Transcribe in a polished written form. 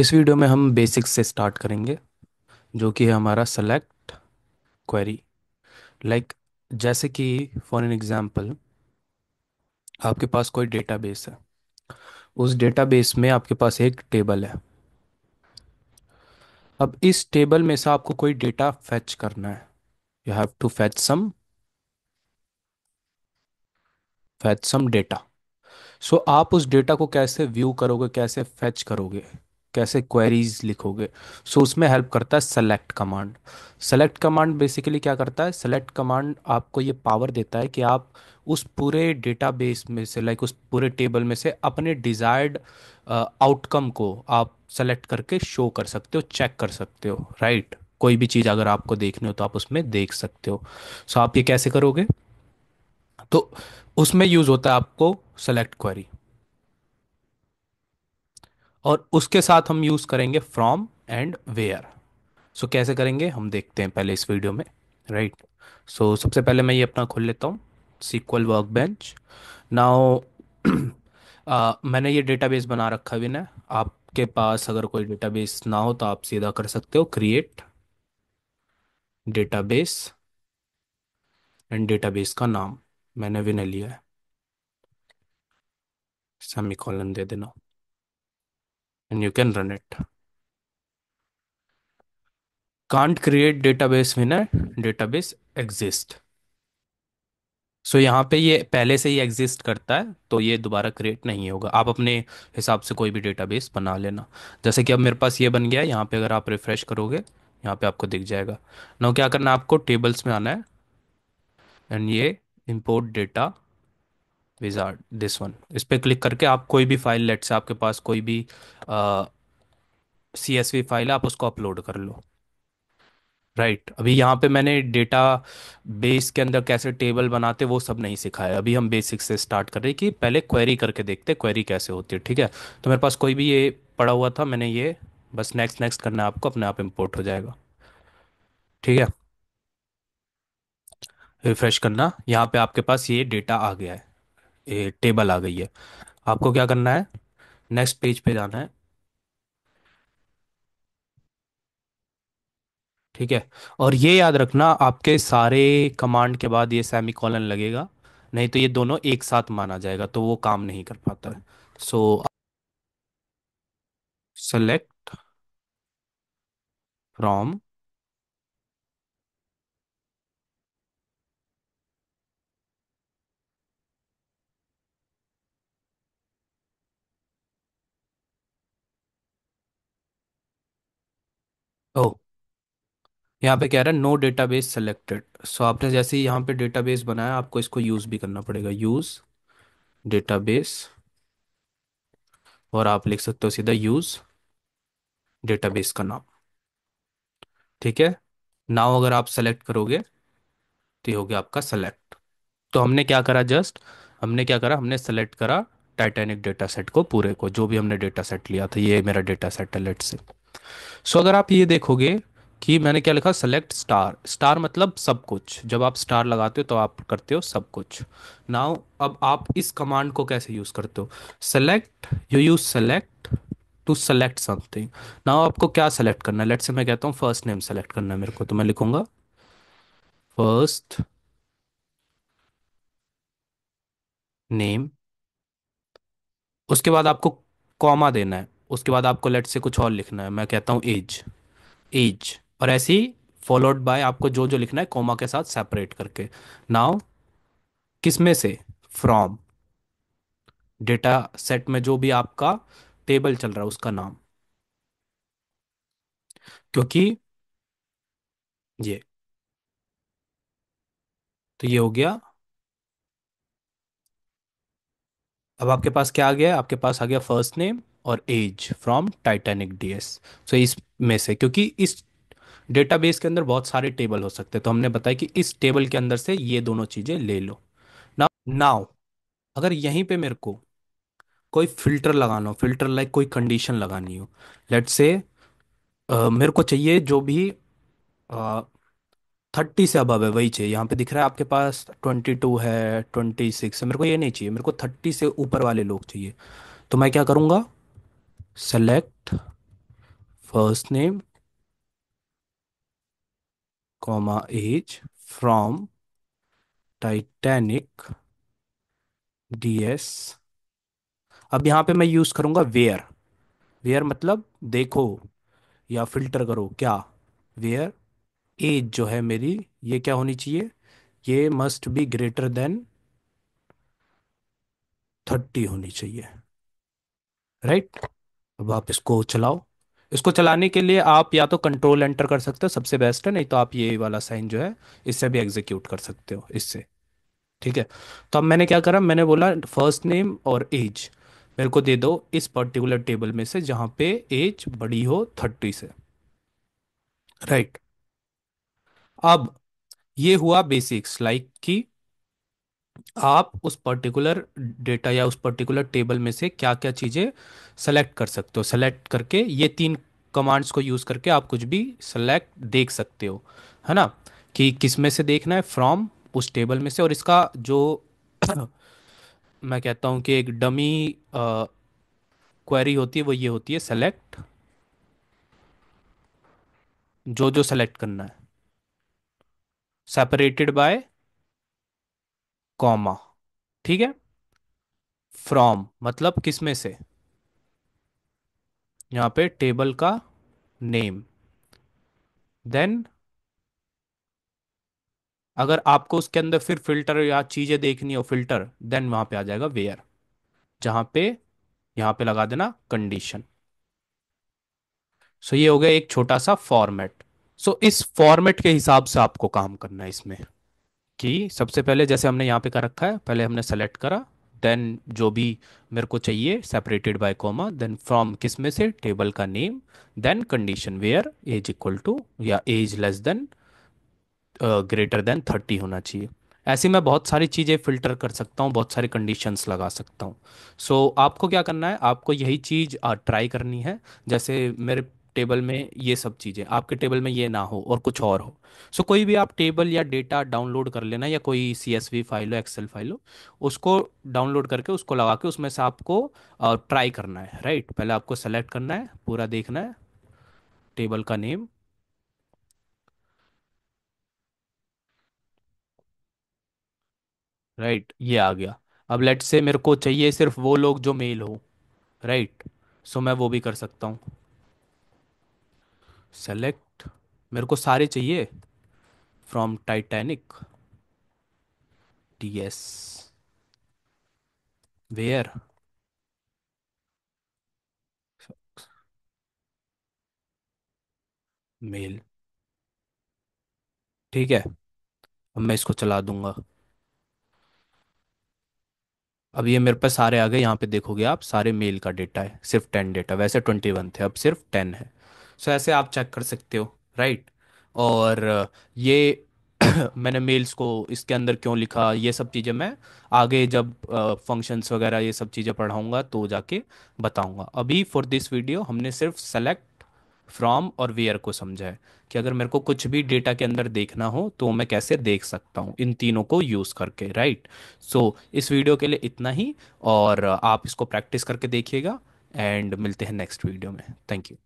इस वीडियो में हम बेसिक्स से स्टार्ट करेंगे, जो कि है हमारा सेलेक्ट क्वेरी। लाइक जैसे कि फॉर एन एग्जांपल, आपके पास कोई डेटाबेस है। उस डेटाबेस में आपके पास एक टेबल है। अब इस टेबल में से आपको कोई डेटा फेच करना है। You have to fetch some data. So आप उस डेटा को कैसे व्यू करोगे, कैसे फेच करोगे, कैसे क्वेरीज लिखोगे। सो उसमें हेल्प करता है select command. Select command basically क्या करता है? सेलेक्ट कमांड आपको ये पावर देता है कि आप उस पूरे डेटाबेस में से, लाइक उस पूरे टेबल में से अपने डिजायर्ड आउटकम को आप सेलेक्ट करके शो कर सकते हो, चेक कर सकते हो, राइट। कोई भी चीज़ अगर आपको देखनी हो तो आप उसमें देख सकते हो। सो आप ये कैसे करोगे? तो उसमें यूज होता है आपको सेलेक्ट क्वेरी, और उसके साथ हम यूज करेंगे फ्रॉम एंड वेयर। सो कैसे करेंगे हम देखते हैं पहले इस वीडियो में, राइट। सो सबसे पहले मैं ये अपना खोल लेता हूँ, सीक्वल वर्कबेंच। नाउ मैंने ये डेटाबेस बना रखा है विनय। आपके पास अगर कोई डेटाबेस ना हो तो आप सीधा कर सकते हो क्रिएट डेटाबेस, एंड डेटाबेस का नाम मैंने विनय लिया है, सेमीकोलन दे देना, and you can run it. Can't create database Vinay, database exist. So यहाँ पे ये पहले से ही एग्जिस्ट करता है, तो ये दोबारा क्रिएट नहीं होगा। आप अपने हिसाब से कोई भी डेटाबेस बना लेना। जैसे कि अब मेरे पास ये बन गया है। यहाँ पे अगर आप रिफ्रेश करोगे, यहाँ पे आपको दिख जाएगा। ना क्या करना है, आपको टेबल्स में आना है, एंड ये import data wizard, this one, इस पे क्लिक करके आप कोई भी फाइल, लेट से आपके पास कोई भी CSV फाइल है, आप उसको अपलोड कर लो, राइट। अभी यहाँ पे मैंने डेटा बेस के अंदर कैसे टेबल बनाते वो सब नहीं सिखाया। अभी हम बेसिक से स्टार्ट कर रहे हैं कि पहले क्वेरी करके देखते क्वेरी कैसे होती है, ठीक है। तो मेरे पास कोई भी ये पड़ा हुआ था, मैंने ये बस नेक्स्ट नेक्स्ट करना है आपको, अपने आप इंपोर्ट हो जाएगा, ठीक है। रिफ्रेश करना, यहाँ पे आपके पास ये डेटा आ गया है, ये टेबल आ गई है। आपको क्या करना है? नेक्स्ट पेज पे जाना है, ठीक है। और ये याद रखना, आपके सारे कमांड के बाद ये सेमी कॉलन लगेगा, नहीं तो ये दोनों एक साथ माना जाएगा, तो वो काम नहीं कर पाता है। सो सेलेक्ट फ्रॉम, ओ, यहाँ पे कह रहा है नो डेटाबेस सेलेक्टेड। सो आपने जैसे ही यहाँ पे डेटाबेस बनाया, आपको इसको यूज भी करना पड़ेगा, यूज डेटाबेस, और आप लिख सकते हो सीधा यूज डेटाबेस का नाम, ठीक है। नाउ अगर आप सेलेक्ट करोगे तो ये हो गया आपका सेलेक्ट। तो हमने क्या करा, जस्ट हमने क्या करा, हमने सेलेक्ट करा टाइटैनिक डेटा सेट को, पूरे को, जो भी हमने डेटा सेट लिया था। ये मेरा डेटा सेट है, लेट से। सो अगर आप ये देखोगे कि मैंने क्या लिखा, सेलेक्ट स्टार। स्टार मतलब सब कुछ, जब आप स्टार लगाते हो तो आप करते हो सब कुछ। नाउ अब आप इस कमांड को कैसे यूज करते हो? Select, you use select to select something. Now आपको क्या सेलेक्ट करना है? लेट से मैं कहता हूँ फर्स्ट नेम सेलेक्ट करना है मेरे को, तो मैं लिखूंगा फर्स्ट नेम। उसके बाद आपको कॉमा देना है, उसके बाद आपको लेट से कुछ और लिखना है, मैं कहता हूँ एज, एज, और ऐसे ही फॉलोड बाय आपको जो जो लिखना है कॉमा के साथ सेपरेट करके। नाउ किस में से? फ्रॉम डेटा सेट में जो भी आपका टेबल चल रहा है उसका नाम, क्योंकि ये, तो ये हो गया। अब आपके पास क्या आ गया? आपके पास आ गया फर्स्ट नेम और एज फ्रॉम टाइटैनिक DS। सो इस में से, क्योंकि इस डेटाबेस के अंदर बहुत सारे टेबल हो सकते हैं, तो हमने बताया कि इस टेबल के अंदर से ये दोनों चीजें ले लो। नाउ अगर यहीं पे मेरे को कोई फिल्टर लगाना हो, फिल्टर लाइक कोई कंडीशन लगानी हो, लेट से मेरे को चाहिए जो भी 30 से अबव है वही चाहिए। यहाँ पे दिख रहा है आपके पास 22 है, 26 है, मेरे को ये नहीं चाहिए, मेरे को 30 से ऊपर वाले लोग चाहिए। तो मैं क्या करूँगा, select first name comma as from Titanic DS. अब यहाँ पे मैं यूज करूंगा वेयर। वेयर मतलब देखो या फिल्टर करो क्या। वेयर एज जो है मेरी, ये क्या होनी चाहिए, ये मस्ट बी ग्रेटर देन 30 होनी चाहिए, राइट। अब आप इसको चलाओ। इसको चलाने के लिए आप या तो कंट्रोल एंटर कर सकते हो, सबसे बेस्ट है, नहीं तो आप ये वाला साइन जो है इससे भी एग्जीक्यूट कर सकते हो इससे। ठीक है। तो अब मैंने क्या करा, मैंने बोला फर्स्ट नेम और एज मेरे को दे दो इस पर्टिकुलर टेबल में से जहां पे एज बड़ी हो 30 से, राइट। अब ये हुआ बेसिक्स, लाइक कि आप उस पर्टिकुलर डेटा या उस पर्टिकुलर टेबल में से क्या क्या चीज़ें सेलेक्ट कर सकते हो। सेलेक्ट करके ये तीन कमांड्स को यूज़ करके आप कुछ भी सेलेक्ट देख सकते हो, है ना। कि किस में से देखना है, फ्रॉम उस टेबल में से। और इसका जो मैं कहता हूँ कि एक डमी क्वेरी होती है वो ये होती है, सेलेक्ट, जो जो सेलेक्ट करना है, सेपरेटेड बाय कॉमा। ठीक है। फ्रॉम मतलब किस में से, यहाँ पे टेबल का नेम। देन अगर आपको उसके अंदर फिर फिल्टर या चीजें देखनी हो, फिल्टर, देन वहां पे आ जाएगा वेयर, जहां पे यहाँ पे लगा देना कंडीशन। सो ये हो गया एक छोटा सा फॉर्मेट। सो इस फॉर्मेट के हिसाब से आपको काम करना है इसमें। कि सबसे पहले जैसे हमने यहाँ पे कर रखा है, पहले हमने सेलेक्ट करा, देन जो भी मेरे को चाहिए separated by comma, then from किस में से, टेबल का name, then condition where age equal to या age less than greater than 30 होना चाहिए। ऐसे मैं बहुत सारी चीज़ें फिल्टर कर सकता हूँ, बहुत सारे कंडीशंस लगा सकता हूँ। सो आपको क्या करना है, आपको यही चीज़ ट्राई करनी है। जैसे मेरे टेबल में ये सब चीज़ें, आपके टेबल में ये ना हो और कुछ और हो। सो कोई भी आप टेबल या डेटा डाउनलोड कर लेना, या कोई CSV फाइल हो, एक्सेल फाइल हो, उसको डाउनलोड करके उसको लगा के उसमें से आपको ट्राई करना है, राइट। पहले आपको सेलेक्ट करना है, पूरा देखना है, टेबल का नेम, राइट, ये आ गया। अब लेट से मेरे को चाहिए सिर्फ वो लोग जो मेल हो, राइट। सो मैं वो भी कर सकता हूँ, सेलेक्ट, मेरे को सारे चाहिए from Titanic TS where male. ठीक है। अब मैं इसको चला दूंगा। अब ये मेरे पास सारे आ गए, यहाँ पे देखोगे आप सारे मेल का डेटा है, सिर्फ 10 डेटा, वैसे 21 थे अब सिर्फ 10 है। सो ऐसे आप चेक कर सकते हो, राइट। और ये मैंने मेल्स को इसके अंदर क्यों लिखा, ये सब चीज़ें मैं आगे जब फंक्शंस वगैरह ये सब चीज़ें पढ़ाऊंगा तो जाके बताऊंगा। अभी फॉर दिस वीडियो हमने सिर्फ सेलेक्ट, फ्रॉम और वेयर को समझा है, कि अगर मेरे को कुछ भी डेटा के अंदर देखना हो तो मैं कैसे देख सकता हूँ इन तीनों को यूज़ करके, राइट। सो इस वीडियो के लिए इतना ही। और आप इसको प्रैक्टिस करके देखिएगा, एंड मिलते हैं नेक्स्ट वीडियो में। Thank you.